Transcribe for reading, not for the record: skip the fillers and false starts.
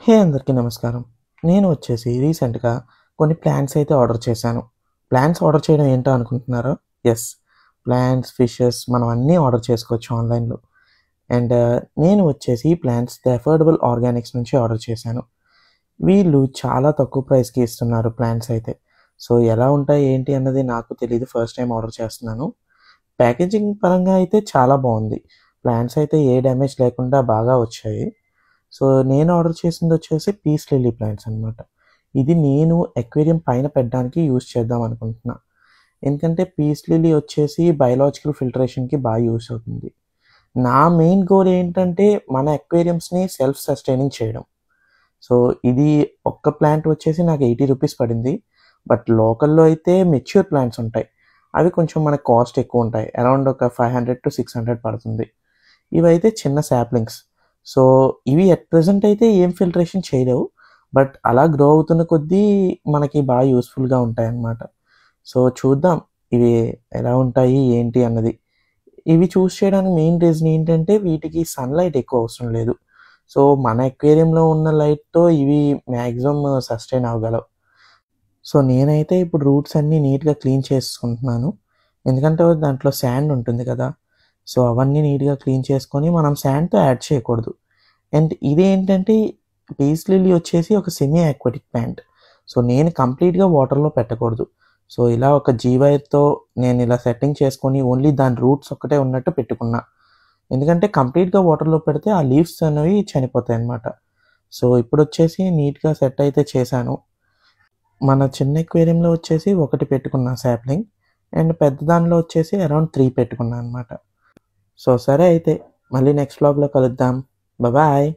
హే అందరికీ నమస్కారం. నేను వచ్చేసి రీసెంట్‌గా కొన్ని ప్లాంట్స్ అయితే ఆర్డర్ చేశాను. ప్లాంట్స్ ఆర్డర్ చేయడం ఏంటో అనుకుంటున్నారా? యెస్. ప్లాంట్స్, ఫిషెస్ మనం అన్నీ ఆర్డర్ చేసుకోవచ్చు ఆన్‌లైన్‌లో. అండ్ నేను వచ్చేసి ఈ ప్లాంట్స్ ది అఫోర్డబుల్ ఆర్గానిక్స్ నుంచి ఆర్డర్ చేశాను. వీళ్ళు చాలా తక్కువ ప్రైస్‌కి ఇస్తున్నారు ప్లాంట్స్ అయితే. సో, ఎలా ఉంటాయి ఏంటి అన్నది నాకు తెలీదు. ఫస్ట్ టైమ్ ఆర్డర్ చేస్తున్నాను. ప్యాకేజింగ్ పరంగా అయితే చాలా బావుంది. ప్లాంట్స్ అయితే ఏ డ్యామేజ్ లేకుండా బాగా వచ్చాయి. సో, నేను ఆర్డర్ చేసిందొచ్చేసి పీస్ లిల్లీ ప్లాంట్స్ అనమాట. ఇది నేను అక్వేరియం పైన పెట్టడానికి యూజ్ చేద్దాం అనుకుంటున్నా. ఎందుకంటే పీస్ లిల్లీ వచ్చేసి బయోలాజికల్ ఫిల్టరేషన్‌కి యూజ్ అవుతుంది. నా మెయిన్ గోల్ ఏంటంటే మన అక్వేరియంస్‌ని సెల్ఫ్ సస్టైనింగ్ చేయడం. సో, ఇది ఒక్క ప్లాంట్ వచ్చేసి నాకు రూ. 80 పడింది. బట్ లోకల్‌లో అయితే మెచ్యూర్ ప్లాంట్స్ ఉంటాయి. అవి కొంచెం మనకు కాస్ట్ ఎక్కువుంటాయి. అరౌండ్ ఒక 500-600 పడుతుంది. ఇవైతే చిన్న సాప్లింగ్స్. సో, ఇవి అట్ ప్రెజెంట్ అయితే ఏం ఫిల్టరేషన్ చేయలేవు. బట్ అలా గ్రో అవుతున్న కొద్దీ మనకి యూజ్‌ఫుల్‌గా ఉంటాయన్నమాట. సో, చూద్దాం ఇవి ఎలా ఉంటాయి, ఏంటి అన్నది. ఇవి చూస్ చేయడానికి మెయిన్ రీజన్ ఏంటంటే వీటికి సన్‌లైట్ ఎక్కువ అవసరం లేదు. సో, మన అక్వేరియంలో ఉన్న లైట్‌తో ఇవి మాక్సిమం సస్టైన్ అవ్వగలవు. సో, నేనైతే ఇప్పుడు రూట్స్ అన్నీ నీట్‌గా క్లీన్ చేసుకుంటున్నాను. ఎందుకంటే దాంట్లో శాండ్ ఉంటుంది కదా! సో, అవన్నీ నీట్‌గా క్లీన్ చేసుకొని మనం శాండ్‌తో యాడ్ చేయకూడదు. అండ్ ఇదేంటంటే పీస్ లిల్లీ వచ్చేసి ఒక సెమీ ఆక్వాటిక్ ప్లాంట్. సో, నేను కంప్లీట్‌గా వాటర్‌లో పెట్టకూడదు. సో, ఇలా ఒక జీవైర్‌తో నేను ఇలా సెట్టింగ్ చేసుకొని ఓన్లీ దాని రూట్స్ ఒక్కటే ఉన్నట్టు పెట్టుకున్నా. ఎందుకంటే కంప్లీట్‌గా వాటర్‌లో పెడితే ఆ లీవ్స్ అనేవి చనిపోతాయన్నమాట. సో, ఇప్పుడొచ్చేసి నీట్‌గా సెట్ అయితే చేశాను. మన చిన్న అక్వేరియంలో వచ్చేసి ఒకటి పెట్టుకున్నా సాప్లింగ్. అండ్ పెద్ద దానిలో వచ్చేసి అరౌండ్ 3 పెట్టుకున్నా అనమాట. సో, సరే అయితే మళ్ళీ నెక్స్ట్ వ్లాగ్‌లో కలుద్దాం. బాయ్.